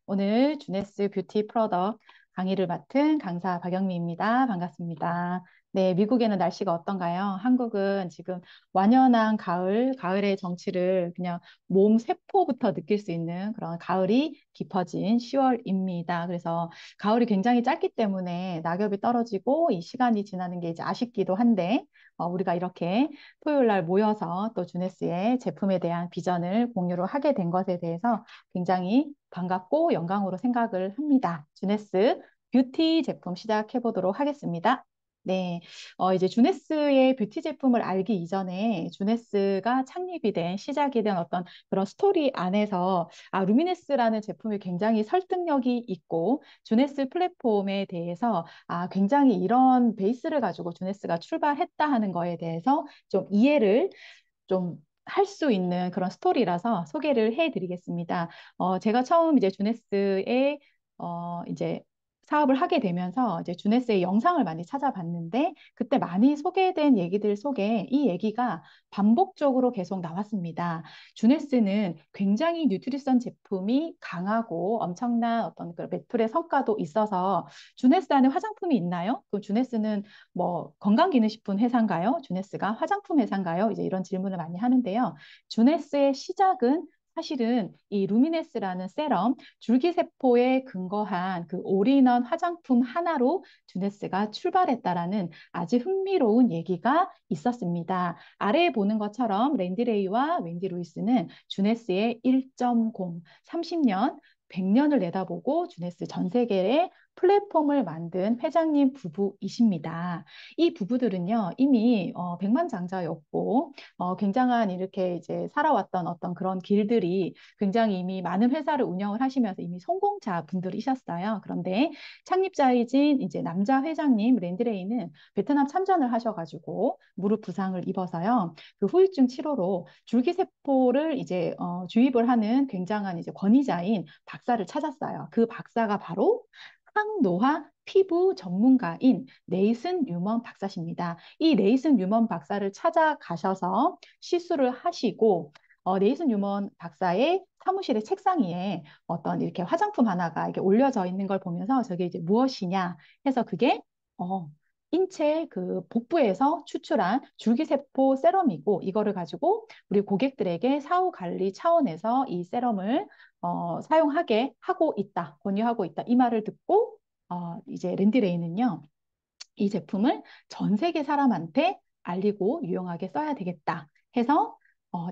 오늘 주네스 뷰티 프로덕트 강의를 맡은 강사 박영미입니다. 반갑습니다. 네, 미국에는 날씨가 어떤가요? 한국은 지금 완연한 가을, 가을의 정취를 그냥 몸 세포부터 느낄 수 있는 그런 가을이 깊어진 10월입니다. 그래서 가을이 굉장히 짧기 때문에 낙엽이 떨어지고 이 시간이 지나는 게 이제 아쉽기도 한데, 우리가 이렇게 토요일 날 모여서 또 주네스의 제품에 대한 비전을 공유를 하게 된 것에 대해서 굉장히 반갑고 영광으로 생각을 합니다. 주네스 뷰티 제품 시작해 보도록 하겠습니다. 네, 이제 주네스의 뷰티 제품을 알기 이전에 주네스가 창립이 된 시작이 된 어떤 그런 스토리 안에서 루미네스라는 제품이 굉장히 설득력이 있고 주네스 플랫폼에 대해서 굉장히 이런 베이스를 가지고 주네스가 출발했다 하는 거에 대해서 좀 이해를 좀 할 수 있는 그런 스토리라서 소개를 해드리겠습니다. 제가 처음 이제 주네스에 이제 사업을 하게 되면서 이제 주네스의 영상을 많이 찾아봤는데 그때 많이 소개된 얘기들 속에 이 얘기가 반복적으로 계속 나왔습니다. 주네스는 굉장히 뉴트리션 제품이 강하고 엄청난 어떤 그 매출의 성과도 있어서 주네스 안에 화장품이 있나요? 그럼 주네스는 뭐 건강기능식품 회사인가요? 주네스가 화장품 회사인가요? 이제 이런 질문을 많이 하는데요. 주네스의 시작은 사실은 이 루미네스라는 세럼, 줄기세포에 근거한 그 올인원 화장품 하나로 주네스가 출발했다라는 아주 흥미로운 얘기가 있었습니다. 아래에 보는 것처럼 랜디레이와 웬디 루이스는 주네스의 1.0, 30년, 100년을 내다보고 주네스 전 세계에 플랫폼을 만든 회장님 부부이십니다. 이 부부들은요, 이미 백만장자였고, 굉장한 이렇게 이제 살아왔던 어떤 그런 길들이 굉장히 이미 많은 회사를 운영을 하시면서 이미 성공자 분들이셨어요. 그런데 창립자이신 이제 남자 회장님 랜드레이는 베트남 참전을 하셔가지고 무릎 부상을 입어서요. 그 후유증 치료로 줄기세포를 이제 주입을 하는 굉장한 이제 권위자인 박사를 찾았어요. 그 박사가 바로 항노화 피부 전문가인 네이슨 뉴먼 박사십니다. 이 네이슨 뉴먼 박사를 찾아가셔서 시술을 하시고 네이슨 뉴먼 박사의 사무실의 책상 위에 어떤 이렇게 화장품 하나가 이렇게 올려져 있는 걸 보면서 저게 이제 무엇이냐 해서 그게 어, 인체 그 복부에서 추출한 줄기세포 세럼이고 이거를 가지고 우리 고객들에게 사후 관리 차원에서 이 세럼을 사용하게 하고 있다, 권유하고 있다. 이 말을 듣고 이제 랜디레이는요, 이 제품을 전 세계 사람한테 알리고 유용하게 써야 되겠다 해서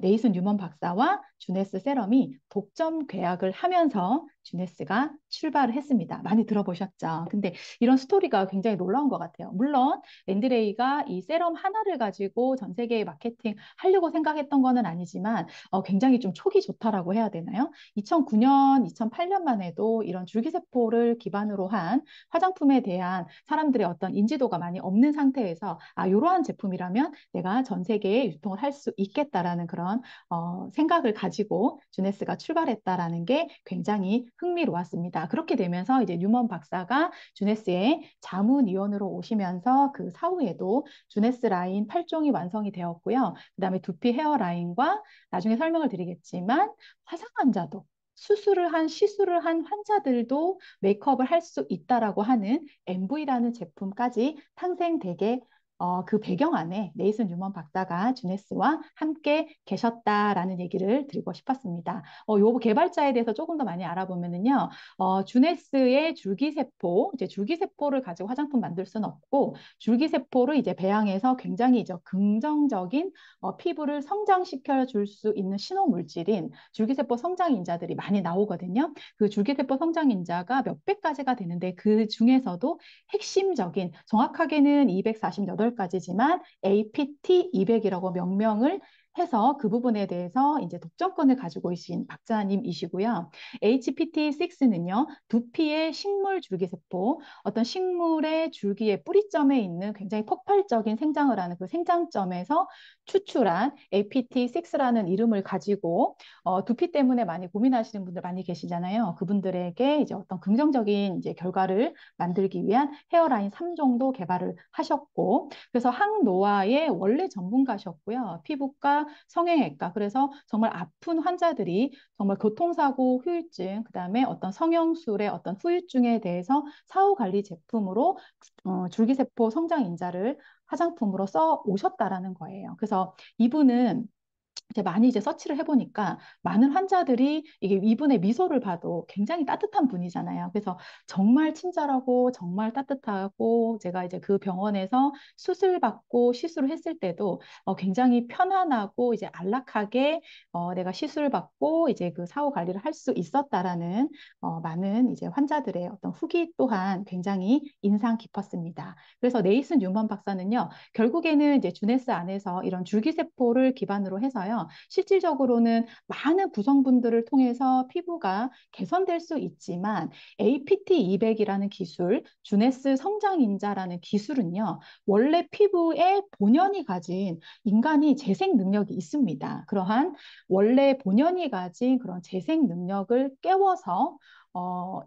네이슨 뉴먼 박사와 주네스 세럼이 독점 계약을 하면서 주네스가 출발을 했습니다. 많이 들어보셨죠? 근데 이런 스토리가 굉장히 놀라운 것 같아요. 물론 랜드레이가 이 세럼 하나를 가지고 전 세계에 마케팅 하려고 생각했던 거는 아니지만 굉장히 좀 촉이 좋다라고 해야 되나요? 2009년, 2008년만 해도 이런 줄기세포를 기반으로 한 화장품에 대한 사람들의 어떤 인지도가 많이 없는 상태에서 이러한 제품이라면 내가 전 세계에 유통을 할 수 있겠다라는 그런 생각을 가지고 주네스가 출발했다라는 게 굉장히 흥미로웠습니다. 그렇게 되면서 이제 뉴먼 박사가 주네스의 자문위원으로 오시면서 그 사후에도 주네스 라인 8종이 완성이 되었고요. 그다음에 두피 헤어라인과 나중에 설명을 드리겠지만 화상 환자도 시술을 한 환자들도 메이크업을 할 수 있다라고 하는 MV라는 제품까지 탄생되게 그 배경 안에 네이슨 뉴먼 박사가 주네스와 함께 계셨다라는 얘기를 드리고 싶었습니다. 요 개발자에 대해서 조금 더 많이 알아보면은요, 주네스의 줄기세포, 이제 줄기세포를 가지고 화장품 만들 수는 없고, 줄기세포를 이제 배양해서 굉장히 이제 긍정적인 피부를 성장시켜 줄 수 있는 신호물질인 줄기세포 성장인자들이 많이 나오거든요. 그 줄기세포 성장인자가 몇백 가지가 되는데 그 중에서도 핵심적인 정확하게는 248가지지만 APT 200이라고 명명을 해서 그 부분에 대해서 이제 독점권을 가지고 계신 박사님이시고요. HPT6는요, 두피의 식물 줄기세포, 어떤 식물의 줄기의 뿌리점에 있는 굉장히 폭발적인 생장을 하는 그 생장점에서 추출한 APT6라는 이름을 가지고 두피 때문에 많이 고민하시는 분들 많이 계시잖아요. 그분들에게 이제 어떤 긍정적인 이제 결과를 만들기 위한 헤어라인 3종도 개발을 하셨고, 그래서 항노화의 원래 전문가셨고요. 피부과 내과, 성형외과. 그래서 정말 아픈 환자들이 정말 교통사고 후유증, 그다음에 어떤 성형술의 어떤 후유증에 대해서 사후관리 제품으로 줄기세포 성장인자를 화장품으로 써 오셨다라는 거예요. 그래서 이분은 이제 많이 이제 서치를 해보니까 많은 환자들이 이게 이분의 미소를 봐도 굉장히 따뜻한 분이잖아요. 그래서 정말 친절하고 정말 따뜻하고 제가 이제 그 병원에서 수술 받고 시술을 했을 때도 굉장히 편안하고 이제 안락하게 내가 시술을 받고 이제 그 사후 관리를 할 수 있었다라는 많은 이제 환자들의 어떤 후기 또한 굉장히 인상 깊었습니다. 그래서 네이슨 뉴먼 박사는요, 결국에는 이제 주네스 안에서 이런 줄기세포를 기반으로 해서요, 실질적으로는 많은 구성분들을 통해서 피부가 개선될 수 있지만 APT200이라는 기술, 주네스 성장인자라는 기술은요, 원래 피부에 본연이 가진 인간이 재생 능력이 있습니다. 그러한 원래 본연이 가진 그런 재생 능력을 깨워서 어,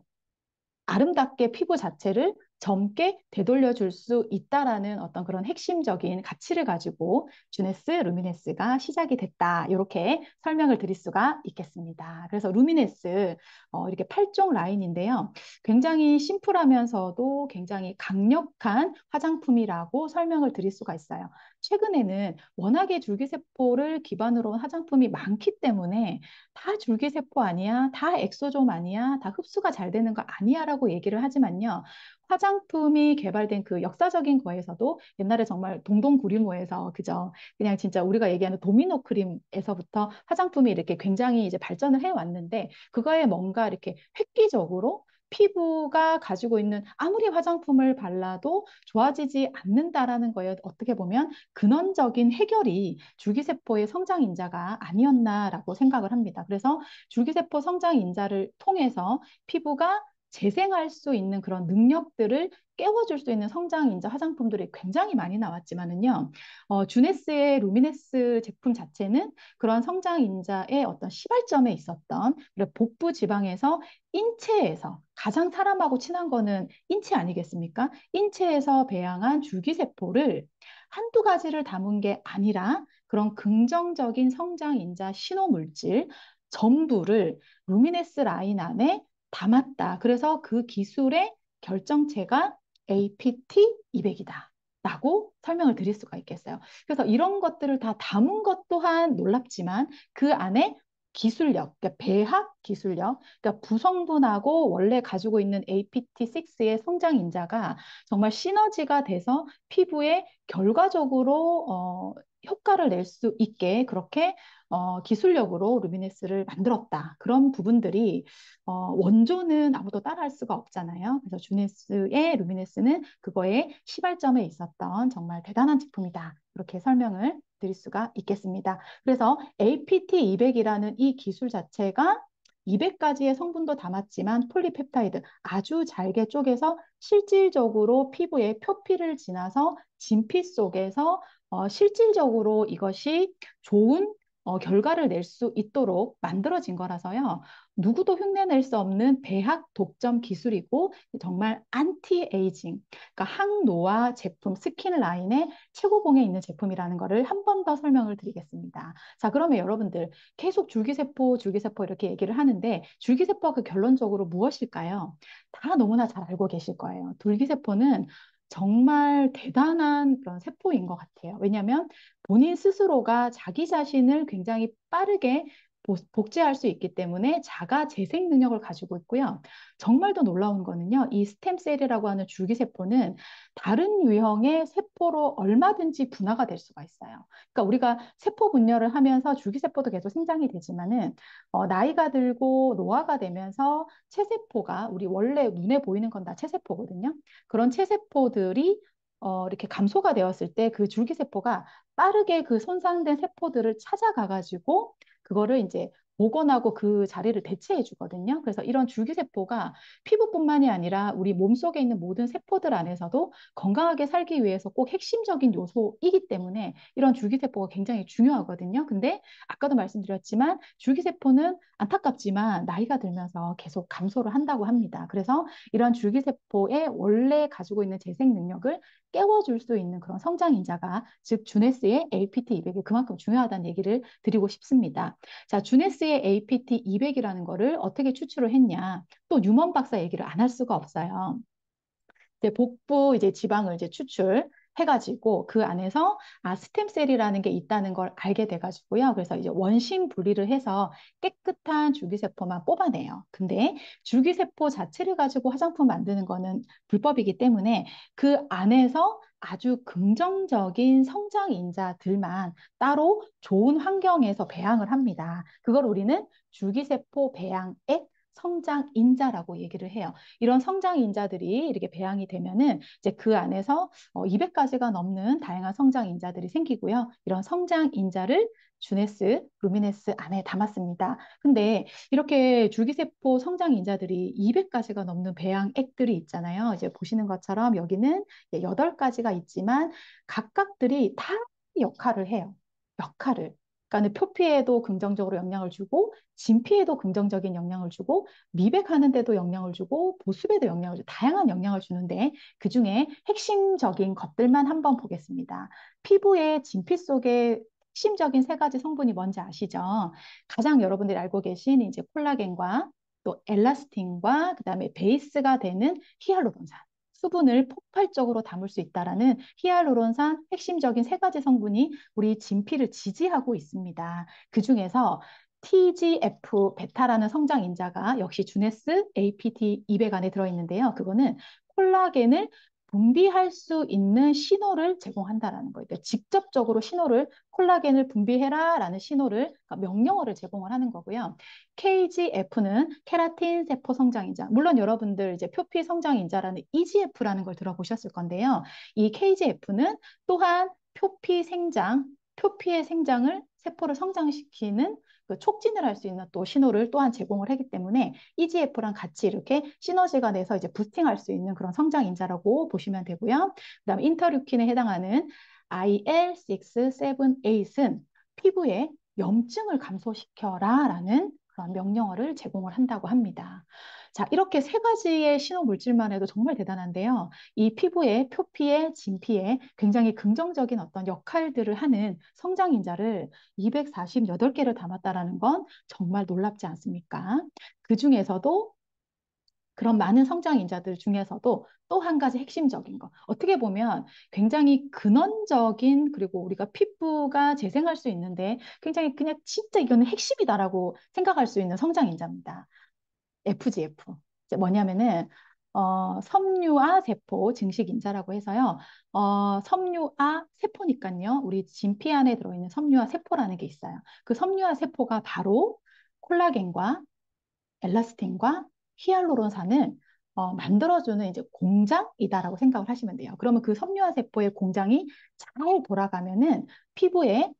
아름답게 피부 자체를 젊게 되돌려 줄 수 있다라는 어떤 그런 핵심적인 가치를 가지고 주네스 루미네스가 시작이 됐다. 이렇게 설명을 드릴 수가 있겠습니다. 그래서 루미네스 이렇게 8종 라인인데요. 굉장히 심플하면서도 굉장히 강력한 화장품이라고 설명을 드릴 수가 있어요. 최근에는 워낙에 줄기세포를 기반으로 한 화장품이 많기 때문에 다 줄기세포 아니야, 다 엑소좀 아니야, 다 흡수가 잘 되는 거 아니야라고 얘기를 하지만요. 화장품이 개발된 그 역사적인 거에서도 옛날에 정말 동동구리모에서 그죠? 그냥 진짜 우리가 얘기하는 도미노 크림에서부터 화장품이 이렇게 굉장히 이제 발전을 해 왔는데 그거에 뭔가 이렇게 획기적으로 피부가 가지고 있는 아무리 화장품을 발라도 좋아지지 않는다라는 거에 어떻게 보면 근원적인 해결이 줄기세포의 성장 인자가 아니었나라고 생각을 합니다. 그래서 줄기세포 성장 인자를 통해서 피부가 재생할 수 있는 그런 능력들을 깨워줄 수 있는 성장인자 화장품들이 굉장히 많이 나왔지만은요, 주네스의 루미네스 제품 자체는 그런 성장인자의 어떤 시발점에 있었던, 그리고 복부 지방에서 인체에서 가장 사람하고 친한 거는 인체 아니겠습니까? 인체에서 배양한 줄기세포를 한두 가지를 담은 게 아니라 그런 긍정적인 성장인자 신호물질 전부를 루미네스 라인 안에 담았다. 그래서 그 기술의 결정체가 APT200이다. 라고 설명을 드릴 수가 있겠어요. 그래서 이런 것들을 다 담은 것 또한 놀랍지만 그 안에 기술력, 그러니까 배합 기술력, 그러니까 부성분하고 원래 가지고 있는 APT6의 성장 인자가 정말 시너지가 돼서 피부에 결과적으로 효과를 낼 수 있게 그렇게 기술력으로 루미네스를 만들었다. 그런 부분들이 원조는 아무도 따라할 수가 없잖아요. 그래서 주네스의 루미네스는 그거의 시발점에 있었던 정말 대단한 제품이다. 이렇게 설명을 드릴 수가 있겠습니다. 그래서 APT200이라는 이 기술 자체가 200가지의 성분도 담았지만 폴리펩타이드 아주 잘게 쪼개서 실질적으로 피부의 표피를 지나서 진피 속에서 실질적으로 이것이 좋은 결과를 낼 수 있도록 만들어진 거라서요. 누구도 흉내낼 수 없는 배합 독점 기술이고 정말 안티에이징, 그러니까 항노화 제품 스킨 라인의 최고봉에 있는 제품이라는 거를 한 번 더 설명을 드리겠습니다. 자, 그러면 여러분들 계속 줄기세포, 줄기세포 이렇게 얘기를 하는데 줄기세포가 그 결론적으로 무엇일까요? 다 너무나 잘 알고 계실 거예요. 줄기세포는 정말 대단한 그런 세포인 것 같아요. 왜냐하면 본인 스스로가 자기 자신을 굉장히 빠르게 복제할 수 있기 때문에 자가 재생 능력을 가지고 있고요. 정말 더 놀라운 거는요. 이 스템셀이라고 하는 줄기세포는 다른 유형의 세포로 얼마든지 분화가 될 수가 있어요. 그러니까 우리가 세포 분열을 하면서 줄기세포도 계속 생장이 되지만은 나이가 들고 노화가 되면서 체세포가 우리 원래 눈에 보이는 건 다 체세포거든요. 그런 체세포들이 이렇게 감소가 되었을 때 그 줄기세포가 빠르게 그 손상된 세포들을 찾아가 가지고 그거를 이제 복원하고 그 자리를 대체해 주거든요. 그래서 이런 줄기세포가 피부뿐만이 아니라 우리 몸속에 있는 모든 세포들 안에서도 건강하게 살기 위해서 꼭 핵심적인 요소이기 때문에 이런 줄기세포가 굉장히 중요하거든요. 근데 아까도 말씀드렸지만 줄기세포는 안타깝지만 나이가 들면서 계속 감소를 한다고 합니다. 그래서 이런 줄기세포의 원래 가지고 있는 재생 능력을 깨워줄 수 있는 그런 성장인자가 즉 주네스의 APT200이 그만큼 중요하다는 얘기를 드리고 싶습니다. 자, 주네스의 APT200이라는 거를 어떻게 추출을 했냐? 또 뉴먼 박사 얘기를 안 할 수가 없어요. 이제 복부 이제 지방을 이제 추출해가지고 그 안에서 스템셀이라는 게 있다는 걸 알게 돼가지고요. 그래서 이제 원심 분리를 해서 깨끗한 줄기세포만 뽑아내요. 근데 줄기세포 자체를 가지고 화장품 만드는 거는 불법이기 때문에 그 안에서 아주 긍정적인 성장 인자들만 따로 좋은 환경에서 배양을 합니다. 그걸 우리는 줄기세포 배양액 성장 인자라고 얘기를 해요. 이런 성장 인자들이 이렇게 배양이 되면은 이제 그 안에서 200가지가 넘는 다양한 성장 인자들이 생기고요. 이런 성장 인자를 주네스, 루미네스 안에 담았습니다. 근데 이렇게 줄기세포 성장 인자들이 200가지가 넘는 배양액들이 있잖아요. 이제 보시는 것처럼 여기는 8가지가 있지만 각각들이 다 역할을 해요. 역할을. 그러니까 표피에도 긍정적으로 영향을 주고 진피에도 긍정적인 영향을 주고 미백하는 데도 영향을 주고 보습에도 영향을 주고 다양한 영향을 주는데 그중에 핵심적인 것들만 한번 보겠습니다. 피부의 진피 속에 핵심적인 3가지 성분이 뭔지 아시죠? 가장 여러분들이 알고 계신 이제 콜라겐과 또 엘라스틴과 그다음에 베이스가 되는 히알루론산. 수분을 폭발적으로 담을 수 있다라는 히알루론산 핵심적인 3가지 성분이 우리 진피를 지지하고 있습니다. 그 중에서 TGF 베타라는 성장 인자가 역시 주네스 APT200 안에 들어있는데요. 그거는 콜라겐을 분비할 수 있는 신호를 제공한다라는 거예요. 그러니까 직접적으로 신호를 콜라겐을 분비해라라는 신호를 그러니까 명령어를 제공을 하는 거고요. KGF는 케라틴 세포 성장인자. 물론 여러분들 이제 표피 성장인자라는 EGF라는 걸 들어보셨을 건데요. 이 KGF는 또한 표피 생장, 표피의 생장을 세포를 성장시키는 그 촉진을 할 수 있는 또 신호를 또한 제공을 하기 때문에 EGF랑 같이 이렇게 시너지가 돼서 이제 부스팅할 수 있는 그런 성장 인자라고 보시면 되고요. 그다음에 인터류킨에 해당하는 IL6, 7, 8은 피부에 염증을 감소시켜라라는 그런 명령어를 제공을 한다고 합니다. 자, 이렇게 3가지의 신호 물질만 해도 정말 대단한데요. 이 피부의 표피에 진피에 굉장히 긍정적인 어떤 역할들을 하는 성장인자를 248개를 담았다라는 건 정말 놀랍지 않습니까? 그 중에서도 그런 많은 성장인자들 중에서도 또 한 가지 핵심적인 거. 어떻게 보면 굉장히 근원적인 그리고 우리가 피부가 재생할 수 있는데 굉장히 그냥 진짜 이거는 핵심이다라고 생각할 수 있는 성장인자입니다. FGF. 이제 뭐냐면은 섬유화 세포 증식 인자라고 해서요. 섬유화 세포니까요. 우리 진피 안에 들어있는 섬유화 세포라는 게 있어요. 그 섬유화 세포가 바로 콜라겐과 엘라스틴과 히알루론산을 만들어주는 이제 공장이다라고 생각을 하시면 돼요. 그러면 그 섬유화 세포의 공장이 잘 돌아가면은 피부에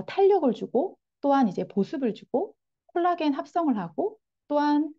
탄력을 주고 또한 이제 보습을 주고 콜라겐 합성을 하고 또한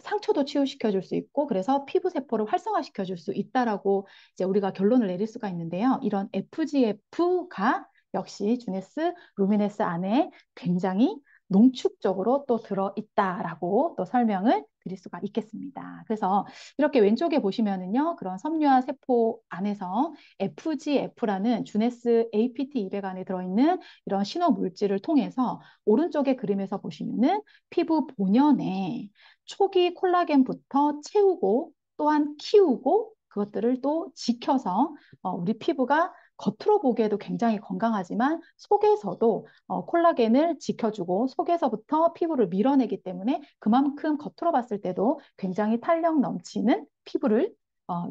상처도 치유시켜 줄 수 있고 그래서 피부 세포를 활성화시켜 줄 수 있다라고 이제 우리가 결론을 내릴 수가 있는데요. 이런 FGF가 역시 주네스 루미네스 안에 굉장히 농축적으로 또 들어있다라고 또 설명을 드릴 수가 있겠습니다. 그래서 이렇게 왼쪽에 보시면은요, 그런 섬유화 세포 안에서 FGF라는 주네스 APT200 안에 들어있는 이런 신호 물질을 통해서 오른쪽의 그림에서 보시면은 피부 본연에 초기 콜라겐부터 채우고 또한 키우고 그것들을 또 지켜서 우리 피부가 겉으로 보기에도 굉장히 건강하지만 속에서도 콜라겐을 지켜주고 속에서부터 피부를 밀어내기 때문에 그만큼 겉으로 봤을 때도 굉장히 탄력 넘치는 피부를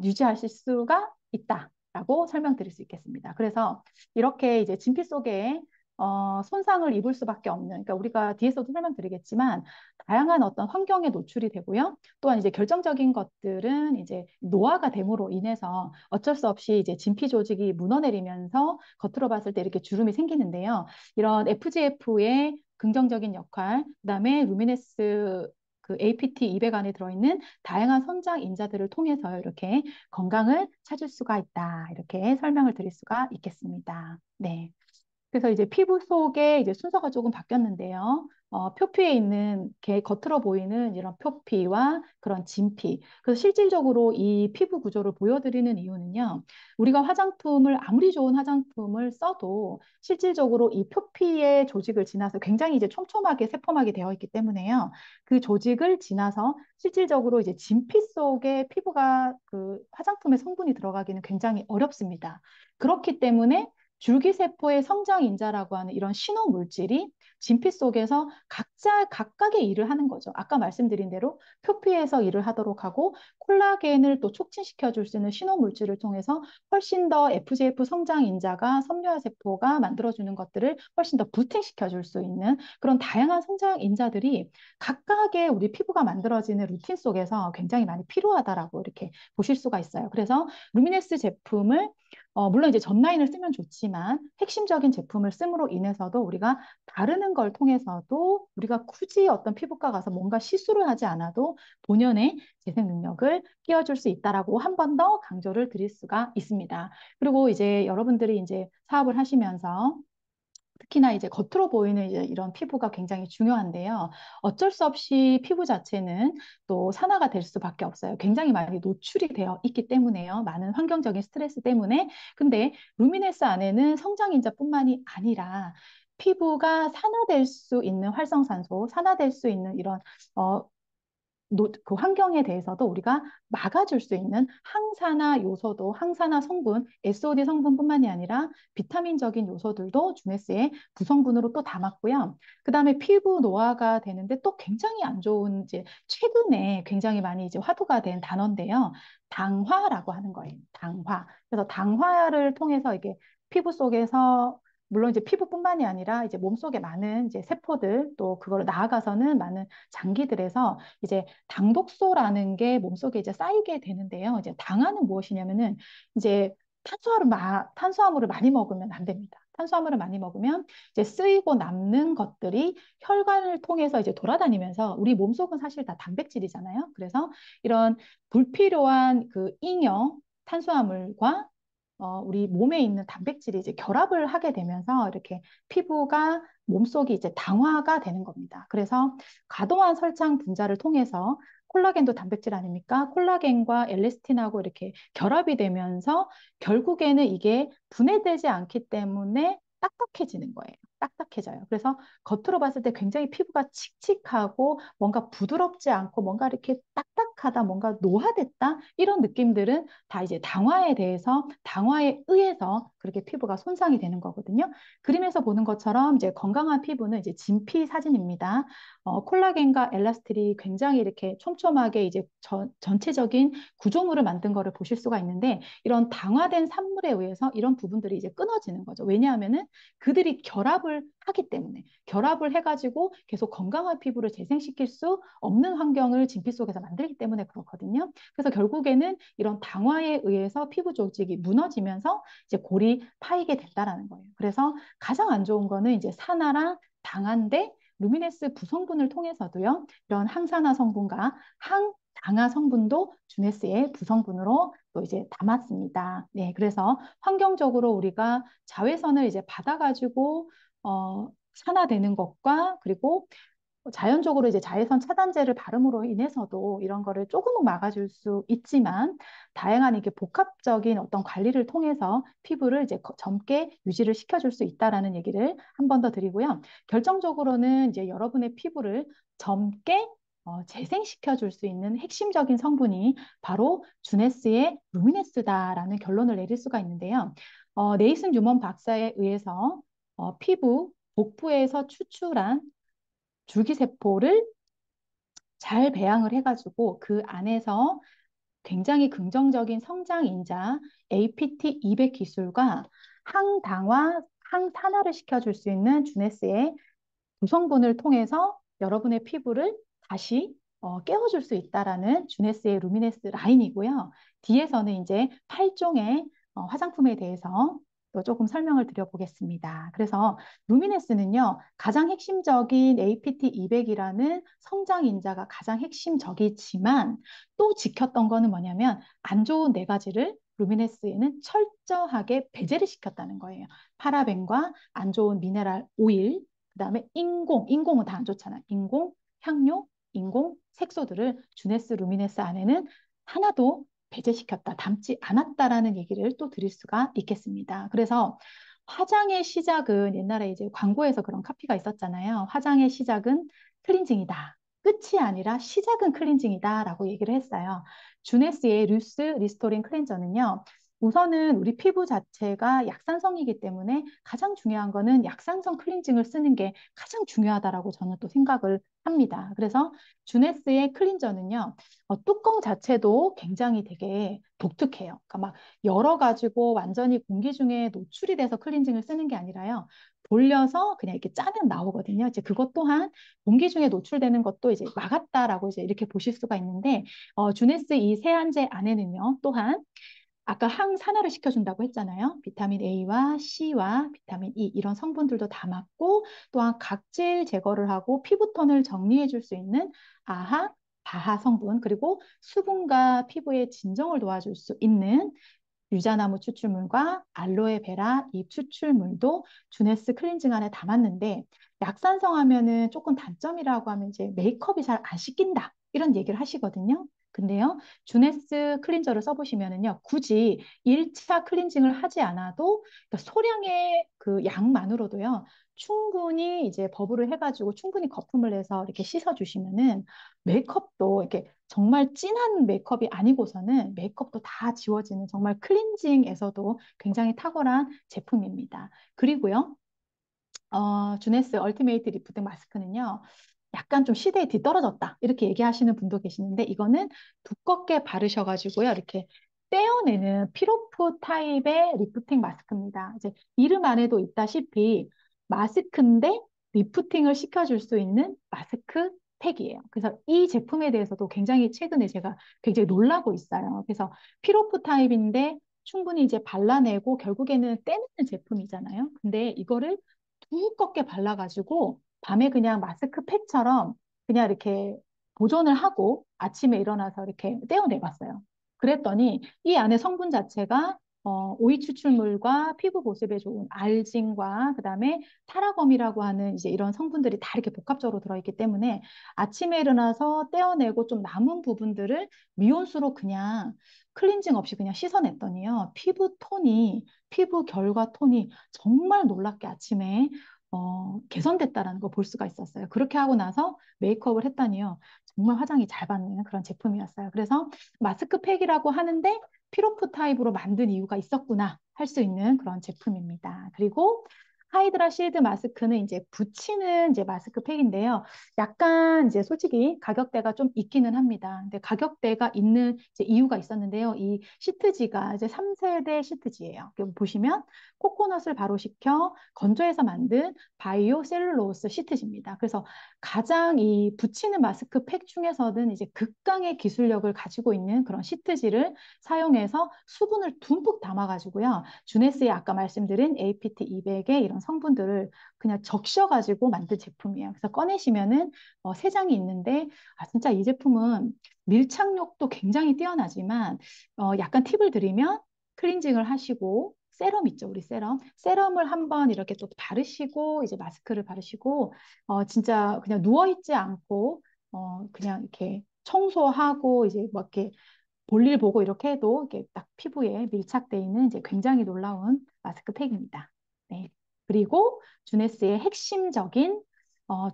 유지하실 수가 있다라고 설명드릴 수 있겠습니다. 그래서 이렇게 이제 진피 속에 손상을 입을 수밖에 없는, 그러니까 우리가 뒤에서도 설명드리겠지만 다양한 어떤 환경에 노출이 되고요. 또한 이제 결정적인 것들은 이제 노화가 됨으로 인해서 어쩔 수 없이 이제 진피 조직이 무너내리면서 겉으로 봤을 때 이렇게 주름이 생기는데요. 이런 FGF의 긍정적인 역할, 그다음에 루미네스 그 APT 200 안에 들어있는 다양한 성장 인자들을 통해서 이렇게 건강을 찾을 수가 있다. 이렇게 설명을 드릴 수가 있겠습니다. 네. 그래서 이제 피부 속에 이제 순서가 조금 바뀌었는데요. 표피에 있는 겉으로 보이는 이런 표피와 그런 진피. 그래서 실질적으로 이 피부 구조를 보여드리는 이유는요. 우리가 화장품을 아무리 좋은 화장품을 써도 실질적으로 이 표피의 조직을 지나서 굉장히 이제 촘촘하게 세포막이 되어 있기 때문에요. 그 조직을 지나서 실질적으로 이제 진피 속에 피부가 그 화장품의 성분이 들어가기는 굉장히 어렵습니다. 그렇기 때문에 줄기세포의 성장인자라고 하는 이런 신호 물질이 진피 속에서 각각의 일을 하는 거죠. 아까 말씀드린 대로 표피에서 일을 하도록 하고 콜라겐을 또 촉진시켜 줄 수 있는 신호 물질을 통해서 훨씬 더 FGF 성장인자가 섬유화 세포가 만들어주는 것들을 훨씬 더 부팅시켜 줄 수 있는 그런 다양한 성장인자들이 각각의 우리 피부가 만들어지는 루틴 속에서 굉장히 많이 필요하다라고 이렇게 보실 수가 있어요. 그래서 루미네스 제품을 물론 이제 전 라인을 쓰면 좋지만 핵심적인 제품을 씀으로 인해서도 우리가 바르는 걸 통해서도 우리가 굳이 어떤 피부과 가서 뭔가 시술을 하지 않아도 본연의 재생 능력을 끼워줄 수 있다라고 한 번 더 강조를 드릴 수가 있습니다. 그리고 이제 여러분들이 이제 사업을 하시면서 특히나 이제 겉으로 보이는 이제 이런 피부가 굉장히 중요한데요. 어쩔 수 없이 피부 자체는 또 산화가 될 수밖에 없어요. 굉장히 많이 노출이 되어 있기 때문에요. 많은 환경적인 스트레스 때문에. 근데 루미네스 안에는 성장인자뿐만이 아니라 피부가 산화될 수 있는 활성산소, 산화될 수 있는 이런 어, 그 환경에 대해서도 우리가 막아줄 수 있는 항산화 요소도, 항산화 성분, SOD 성분뿐만이 아니라 비타민적인 요소들도 주네스의 구성분으로 또 담았고요. 그 다음에 피부 노화가 되는데 또 굉장히 안 좋은 이제 최근에 굉장히 많이 이제 화두가 된 단어인데요. 당화라고 하는 거예요. 당화. 그래서 당화를 통해서 이게 피부 속에서 물론 이제 피부뿐만이 아니라 이제 몸속에 많은 이제 세포들 또 그걸 나아가서는 많은 장기들에서 이제 당독소라는 게 몸속에 이제 쌓이게 되는데요. 이제 당화는 무엇이냐면은 이제 탄수화물을 많이 먹으면 안 됩니다. 탄수화물을 많이 먹으면 이제 쓰이고 남는 것들이 혈관을 통해서 이제 돌아다니면서 우리 몸속은 사실 다 단백질이잖아요. 그래서 이런 불필요한 그 잉여 탄수화물과 우리 몸에 있는 단백질이 이제 결합을 하게 되면서 이렇게 피부가 몸속이 이제 당화가 되는 겁니다. 그래서 과도한 설탕 분자를 통해서 콜라겐도 단백질 아닙니까? 콜라겐과 엘라스틴하고 이렇게 결합이 되면서 결국에는 이게 분해되지 않기 때문에 딱딱해지는 거예요. 딱딱해져요. 그래서 겉으로 봤을 때 굉장히 피부가 칙칙하고 뭔가 부드럽지 않고 뭔가 이렇게 딱딱하다, 뭔가 노화됐다 이런 느낌들은 다 이제 당화에 대해서 당화에 의해서 그렇게 피부가 손상이 되는 거거든요. 그림에서 보는 것처럼 이제 건강한 피부는 이제 진피 사진입니다. 콜라겐과 엘라스틴이 굉장히 이렇게 촘촘하게 이제 전체적인 구조물을 만든 거를 보실 수가 있는데 이런 당화된 산물에 의해서 이런 부분들이 이제 끊어지는 거죠. 왜냐하면은 그들이 결합을 하기 때문에 결합을 해가지고 계속 건강한 피부를 재생시킬 수 없는 환경을 진피 속에서 만들기 때문에 그렇거든요. 그래서 결국에는 이런 당화에 의해서 피부 조직이 무너지면서 이제 골이 파이게 된다라는 거예요. 그래서 가장 안 좋은 거는 이제 산화랑 당화인데 루미네스 구성분을 통해서도요. 이런 항산화 성분과 항당화 성분도 주네스의 구성분으로 또 이제 담았습니다. 네, 그래서 환경적으로 우리가 자외선을 이제 받아가지고 산화되는 것과 그리고 자연적으로 이제 자외선 차단제를 바름으로 인해서도 이런 거를 조금은 막아줄 수 있지만 다양한 이게 복합적인 어떤 관리를 통해서 피부를 이제 젊게 유지를 시켜줄 수 있다라는 얘기를 한 번 더 드리고요. 결정적으로는 이제 여러분의 피부를 젊게 재생시켜 줄 수 있는 핵심적인 성분이 바로 주네스의 루미네스다라는 결론을 내릴 수가 있는데요. 네이슨 뉴먼 박사에 의해서 피부 복부에서 추출한 줄기세포를 잘 배양을 해가지고 그 안에서 굉장히 긍정적인 성장인자 APT 200 기술과 항당화, 항산화를 시켜줄 수 있는 주네스의 구성분을 통해서 여러분의 피부를 다시 깨워줄 수 있다라는 주네스의 루미네스 라인이고요. 뒤에서는 이제 8종의 화장품에 대해서 또 조금 설명을 드려보겠습니다. 그래서 루미네스는요, 가장 핵심적인 APT200이라는 성장 인자가 가장 핵심적이지만 또 지켰던 거는 뭐냐면 안 좋은 네 가지를 루미네스에는 철저하게 배제를 시켰다는 거예요. 파라벤과 안 좋은 미네랄 오일, 그다음에 인공은 다 안 좋잖아. 인공, 향료, 인공, 색소들을 주네스 루미네스 안에는 하나도 배제시켰다, 담지 않았다라는 얘기를 또 드릴 수가 있겠습니다. 그래서 화장의 시작은 옛날에 이제 광고에서 그런 카피가 있었잖아요. 화장의 시작은 클렌징이다. 끝이 아니라 시작은 클렌징이다라고 얘기를 했어요. 주네스의 루스 리스토링 클렌저는요. 우선은 우리 피부 자체가 약산성이기 때문에 가장 중요한 거는 약산성 클렌징을 쓰는 게 가장 중요하다라고 저는 또 생각을 합니다. 그래서 주네스의 클렌저는요. 뚜껑 자체도 굉장히 되게 독특해요. 그러니까 막 열어가지고 완전히 공기 중에 노출이 돼서 클렌징을 쓰는 게 아니라요. 돌려서 그냥 이렇게 짜면 나오거든요. 이제 그것 또한 공기 중에 노출되는 것도 이제 막았다라고 이제 이렇게 보실 수가 있는데, 주네스 이 세안제 안에는요, 또한 아까 항산화를 시켜준다고 했잖아요. 비타민 A와 C와 비타민 E 이런 성분들도 담았고 또한 각질 제거를 하고 피부톤을 정리해 줄 수 있는 아하, 바하 성분 그리고 수분과 피부의 진정을 도와줄 수 있는 유자나무 추출물과 알로에베라 잎 추출물도 주네스 클렌징 안에 담았는데 약산성 하면은 조금 단점이라고 하면 이제 메이크업이 잘 안 씻긴다 이런 얘기를 하시거든요. 근데요, 주네스 클렌저를 써보시면은요, 굳이 1차 클렌징을 하지 않아도 그러니까 소량의 그 양만으로도요, 충분히 이제 버블을 해가지고 충분히 거품을 내서 이렇게 씻어주시면은 메이크업도 이렇게 정말 진한 메이크업이 아니고서는 메이크업도 다 지워지는 정말 클렌징에서도 굉장히 탁월한 제품입니다. 그리고요, 주네스 얼티메이트 리프팅 마스크는요, 약간 좀 시대에 뒤떨어졌다. 이렇게 얘기하시는 분도 계시는데, 이거는 두껍게 바르셔가지고요, 이렇게 떼어내는 피로프 타입의 리프팅 마스크입니다. 이제 이름 안에도 있다시피 마스크인데 리프팅을 시켜줄 수 있는 마스크 팩이에요. 그래서 이 제품에 대해서도 굉장히 최근에 제가 굉장히 놀라고 있어요. 그래서 피로프 타입인데 충분히 이제 발라내고 결국에는 떼내는 제품이잖아요. 근데 이거를 두껍게 발라가지고 밤에 그냥 마스크팩처럼 그냥 이렇게 보존을 하고 아침에 일어나서 이렇게 떼어내봤어요. 그랬더니 이 안에 성분 자체가 오이 추출물과 피부 보습에 좋은 알진과 그다음에 타라검이라고 하는 이제 이런 성분들이 다 이렇게 복합적으로 들어있기 때문에 아침에 일어나서 떼어내고 좀 남은 부분들을 미온수로 그냥 클렌징 없이 그냥 씻어냈더니요. 피부 결과 톤이 정말 놀랍게 아침에 개선됐다라는 거 볼 수가 있었어요. 그렇게 하고 나서 메이크업을 했더니요. 정말 화장이 잘 받는 그런 제품이었어요. 그래서 마스크팩이라고 하는데 피로프 타입으로 만든 이유가 있었구나 할 수 있는 그런 제품입니다. 그리고 하이드라 실드 마스크는 이제 붙이는 이제 마스크팩인데요. 약간 이제 솔직히 가격대가 좀 있기는 합니다. 근데 가격대가 있는 이제 이유가 있었는데요. 이 시트지가 이제 3세대 시트지예요. 보시면 코코넛을 발효시켜 건조해서 만든 바이오 셀룰로스 시트지입니다. 그래서 가장 이 붙이는 마스크팩 중에서는 이제 극강의 기술력을 가지고 있는 그런 시트지를 사용해서 수분을 듬뿍 담아가지고요. 주네스의 아까 말씀드린 APT200의 이런 성분들을 그냥 적셔가지고 만든 제품이에요. 그래서 꺼내시면은 세 장이 있는데 진짜 이 제품은 밀착력도 굉장히 뛰어나지만 약간 팁을 드리면 클렌징을 하시고 세럼 있죠, 우리 세럼. 세럼을 한번 이렇게 또 바르시고 이제 마스크를 바르시고 진짜 그냥 누워 있지 않고 그냥 이렇게 청소하고 이제 뭐 이렇게 볼일 보고 이렇게 해도 이렇게 딱 피부에 밀착돼 있는 이제 굉장히 놀라운 마스크팩입니다. 네. 그리고 주네스의 핵심적인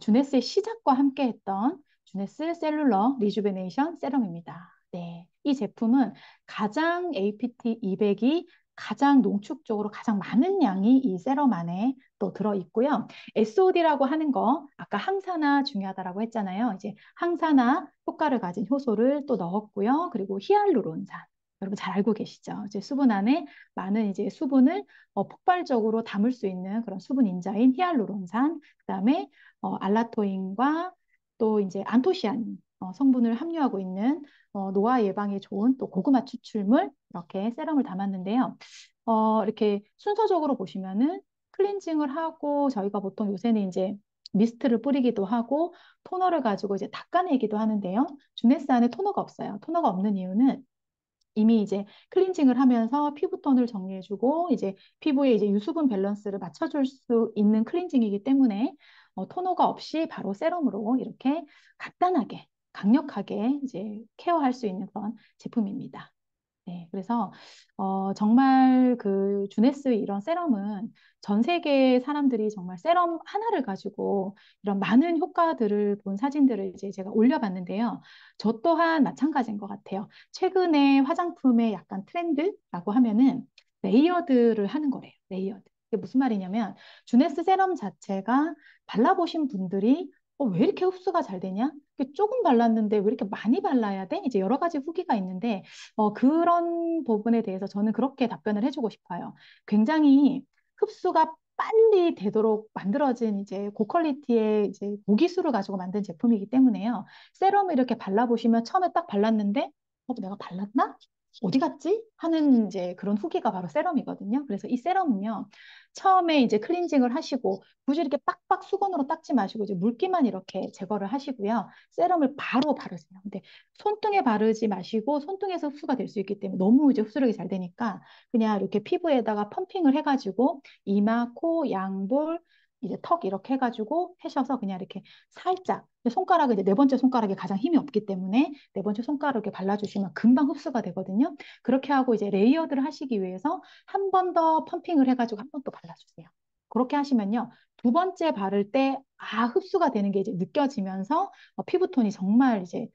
주네스의 시작과 함께 했던 주네스 셀룰러 리주베네이션 세럼입니다. 네. 이 제품은 가장 APT 200이 가장 농축적으로 가장 많은 양이 이 세럼 안에 또 들어 있고요. SOD라고 하는 거 아까 항산화 중요하다라고 했잖아요. 이제 항산화 효과를 가진 효소를 또 넣었고요. 그리고 히알루론산. 여러분 잘 알고 계시죠? 이제 수분 안에 많은 이제 수분을 폭발적으로 담을 수 있는 그런 수분 인자인 히알루론산, 그다음에 알라토인과 또 이제 안토시아닌 성분을 함유하고 있는 노화 예방에 좋은 또 고구마 추출물 이렇게 세럼을 담았는데요. 이렇게 순서적으로 보시면은 클렌징을 하고 저희가 보통 요새는 이제 미스트를 뿌리기도 하고 토너를 가지고 이제 닦아내기도 하는데요. 주네스 안에 토너가 없어요. 토너가 없는 이유는 이미 이제 클렌징을 하면서 피부톤을 정리해주고 이제 피부의 이제 유수분 밸런스를 맞춰줄 수 있는 클렌징이기 때문에 토너가 없이 바로 세럼으로 이렇게 간단하게 강력하게 이제 케어할 수 있는 그런 제품입니다. 네, 그래서 정말 그 주네스 이런 세럼은 전 세계 사람들이 정말 세럼 하나를 가지고 이런 많은 효과들을 본 사진들을 이제 제가 올려봤는데요. 저 또한 마찬가지인 것 같아요. 최근에 화장품의 약간 트렌드라고 하면은 레이어드를 하는 거래요. 레이어드. 이게 무슨 말이냐면 주네스 세럼 자체가 발라보신 분들이 왜 이렇게 흡수가 잘 되냐? 이렇게 조금 발랐는데 왜 이렇게 많이 발라야 돼? 이제 여러 가지 후기가 있는데 그런 부분에 대해서 저는 그렇게 답변을 해주고 싶어요. 굉장히 흡수가 빨리 되도록 만들어진 이제 고퀄리티의 이제 고기술을 가지고 만든 제품이기 때문에요. 세럼을 이렇게 발라보시면 처음에 딱 발랐는데, 내가 발랐나? 어디 갔지? 하는 이제 그런 후기가 바로 세럼이거든요. 그래서 이 세럼은요, 처음에 이제 클렌징을 하시고, 굳이 이렇게 빡빡 수건으로 닦지 마시고, 이제 물기만 이렇게 제거를 하시고요. 세럼을 바로 바르세요. 근데 손등에 바르지 마시고, 손등에서 흡수가 될 수 있기 때문에 너무 이제 흡수력이 잘 되니까, 그냥 이렇게 피부에다가 펌핑을 해가지고, 이마, 코, 양볼, 이제 턱 이렇게 해가지고 하셔서 그냥 이렇게 살짝 손가락을 이제 네 번째 손가락에 가장 힘이 없기 때문에 네 번째 손가락에 발라주시면 금방 흡수가 되거든요. 그렇게 하고 이제 레이어드를 하시기 위해서 한 번 더 펌핑을 해가지고 한 번 또 발라주세요. 그렇게 하시면요. 두 번째 바를 때, 흡수가 되는 게 이제 느껴지면서 피부톤이 정말 이제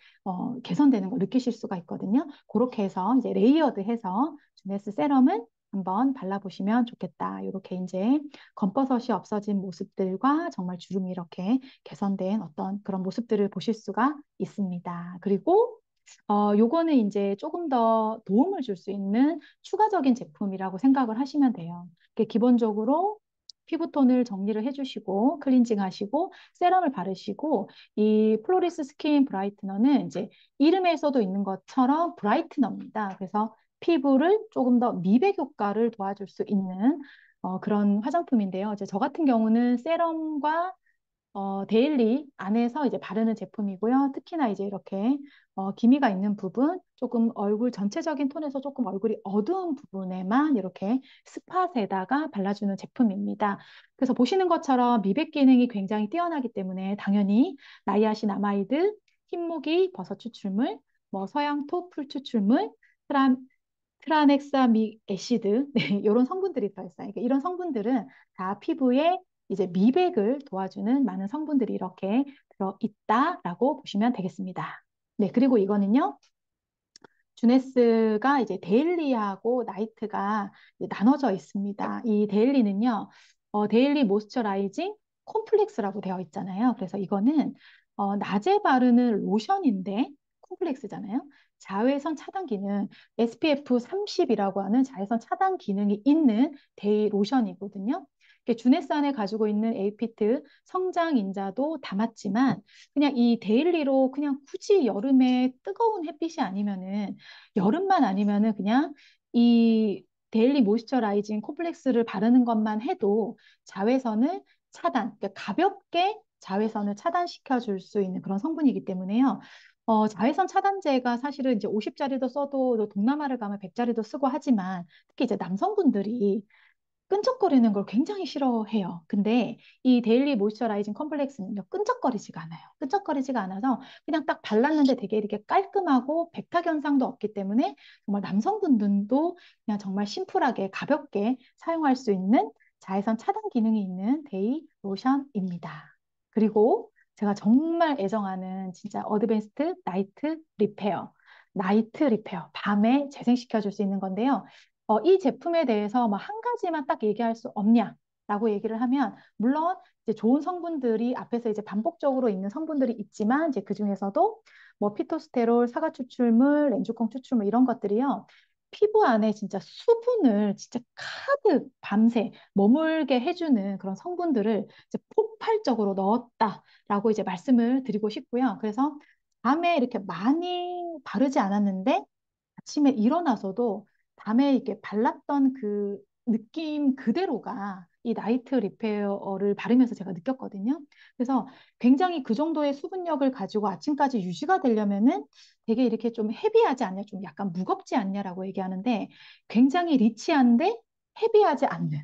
개선되는 걸 느끼실 수가 있거든요. 그렇게 해서 이제 레이어드 해서 주네스 세럼은 한번 발라보시면 좋겠다. 이렇게 이제 검버섯이 없어진 모습들과 정말 주름이 이렇게 개선된 어떤 그런 모습들을 보실 수가 있습니다. 그리고 요거는 이제 조금 더 도움을 줄 수 있는 추가적인 제품이라고 생각을 하시면 돼요. 기본적으로 피부톤을 정리를 해주시고 클렌징 하시고 세럼을 바르시고 이 플로리스 스킨 브라이트너는 이제 이름에서도 있는 것처럼 브라이트너입니다. 그래서 피부를 조금 더 미백 효과를 도와줄 수 있는 그런 화장품인데요. 이제 저 같은 경우는 세럼과 데일리 안에서 이제 바르는 제품이고요. 특히나 이제 이렇게 기미가 있는 부분, 조금 얼굴 전체적인 톤에서 조금 얼굴이 어두운 부분에만 이렇게 스팟에다가 발라주는 제품입니다. 그래서 보시는 것처럼 미백 기능이 굉장히 뛰어나기 때문에 당연히 나이아신아마이드, 흰목이 버섯 추출물, 뭐 서양토 풀 추출물, 트란, 트라넥사믹 애시드, 네, 이런 성분들이 들어있어요. 그러니까 이런 성분들은 다 피부에 이제 미백을 도와주는 많은 성분들이 이렇게 들어있다라고 보시면 되겠습니다. 네, 그리고 이거는요, 주네스가 이제 데일리하고 나이트가 이제 나눠져 있습니다. 이 데일리는요, 데일리 모이스처라이징 콤플렉스라고 되어 있잖아요. 그래서 이거는 낮에 바르는 로션인데 콤플렉스잖아요. 자외선 차단 기능 SPF 30이라고 하는 자외선 차단 기능이 있는 데이 로션이거든요. 주네스 안에 가지고 있는 에이피트 성장 인자도 담았지만 그냥 이 데일리로 그냥 굳이 여름에 뜨거운 햇빛이 아니면은 여름만 아니면은 그냥 이 데일리 모이스처라이징 콤플렉스를 바르는 것만 해도 자외선을 차단, 그러니까 가볍게 자외선을 차단시켜 줄 수 있는 그런 성분이기 때문에요. 자외선 차단제가 사실은 이제 50짜리도 써도 또 동남아를 가면 100짜리도 쓰고 하지만 특히 이제 남성분들이 끈적거리는 걸 굉장히 싫어해요. 근데 이 데일리 모이스처라이징 컴플렉스는요, 끈적거리지가 않아요. 끈적거리지가 않아서 그냥 딱 발랐는데 되게 이렇게 깔끔하고 백탁 현상도 없기 때문에 정말 남성분들도 그냥 정말 심플하게 가볍게 사용할 수 있는 자외선 차단 기능이 있는 데이 로션입니다. 그리고 제가 정말 애정하는 진짜 어드밴스드 나이트 리페어. 나이트 리페어. 밤에 재생시켜 줄 수 있는 건데요. 이 제품에 대해서 뭐 한 가지만 딱 얘기할 수 없냐라고 얘기를 하면 물론 이제 좋은 성분들이 앞에서 이제 반복적으로 있는 성분들이 있지만 이제 그 중에서도 뭐 피토스테롤, 사과 추출물, 렌주콩 추출물 이런 것들이요. 피부 안에 진짜 수분을 진짜 가득 밤새 머물게 해주는 그런 성분들을 이제 폭발적으로 넣었다라고 이제 말씀을 드리고 싶고요. 그래서 밤에 이렇게 많이 바르지 않았는데 아침에 일어나서도 밤에 이렇게 발랐던 그 느낌 그대로가 이 나이트 리페어를 바르면서 제가 느꼈거든요. 그래서 굉장히 그 정도의 수분력을 가지고 아침까지 유지가 되려면은 되게 이렇게 좀 헤비하지 않냐, 좀 약간 무겁지 않냐라고 얘기하는데 굉장히 리치한데 헤비하지 않는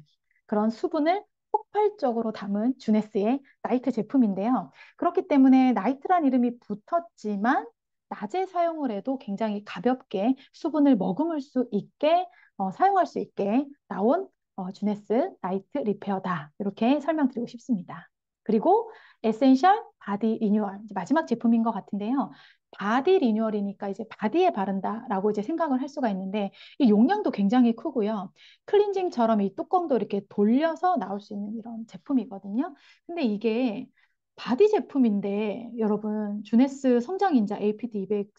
그런 수분을 폭발적으로 담은 주네스의 나이트 제품인데요. 그렇기 때문에 나이트란 이름이 붙었지만 낮에 사용을 해도 굉장히 가볍게 수분을 머금을 수 있게 사용할 수 있게 나온 주네스 나이트 리페어다. 이렇게 설명드리고 싶습니다. 그리고 에센셜 바디 리뉴얼 마지막 제품인 것 같은데요. 바디 리뉴얼이니까 이제 바디에 바른다라고 이제 생각을 할 수가 있는데 이 용량도 굉장히 크고요. 클렌징처럼 이 뚜껑도 이렇게 돌려서 나올 수 있는 이런 제품이거든요. 근데 이게 바디 제품인데 여러분 주네스 성장인자 APD200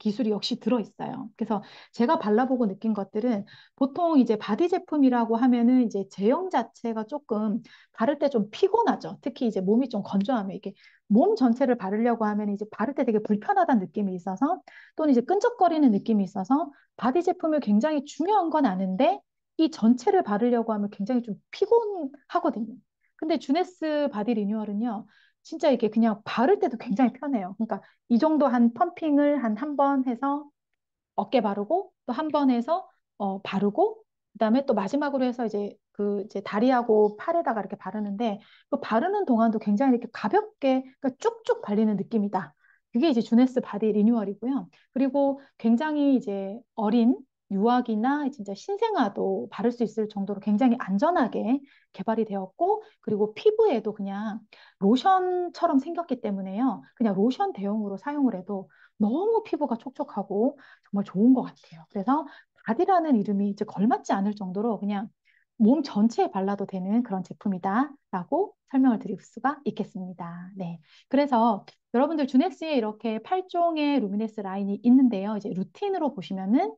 기술이 역시 들어있어요. 그래서 제가 발라보고 느낀 것들은 보통 이제 바디 제품이라고 하면은 이제 제형 자체가 조금 바를 때 좀 피곤하죠. 특히 이제 몸이 좀 건조하면 이게 몸 전체를 바르려고 하면 이제 바를 때 되게 불편하다는 느낌이 있어서 또는 이제 끈적거리는 느낌이 있어서 바디 제품이 굉장히 중요한 건 아는데 이 전체를 바르려고 하면 굉장히 좀 피곤하거든요. 근데 주네스 바디 리뉴얼은요. 진짜 이게 그냥 바를 때도 굉장히 편해요. 그러니까 이 정도 한 펌핑을 한 번 해서 어깨 바르고 또 한 번 해서 바르고 그다음에 또 마지막으로 해서 이제 그 이제 다리하고 팔에다가 이렇게 바르는데 그 바르는 동안도 굉장히 이렇게 가볍게 그러니까 쭉쭉 발리는 느낌이다. 그게 이제 주네스 바디 리뉴얼이고요. 그리고 굉장히 이제 어린 유아기나 진짜 신생아도 바를 수 있을 정도로 굉장히 안전하게 개발이 되었고 그리고 피부에도 그냥 로션처럼 생겼기 때문에요. 그냥 로션 대용으로 사용을 해도 너무 피부가 촉촉하고 정말 좋은 것 같아요. 그래서 바디라는 이름이 이제 걸맞지 않을 정도로 그냥 몸 전체에 발라도 되는 그런 제품이다라고 설명을 드릴 수가 있겠습니다. 네. 그래서 여러분들 주넥스에 이렇게 8종의 루미네스 라인이 있는데요. 이제 루틴으로 보시면은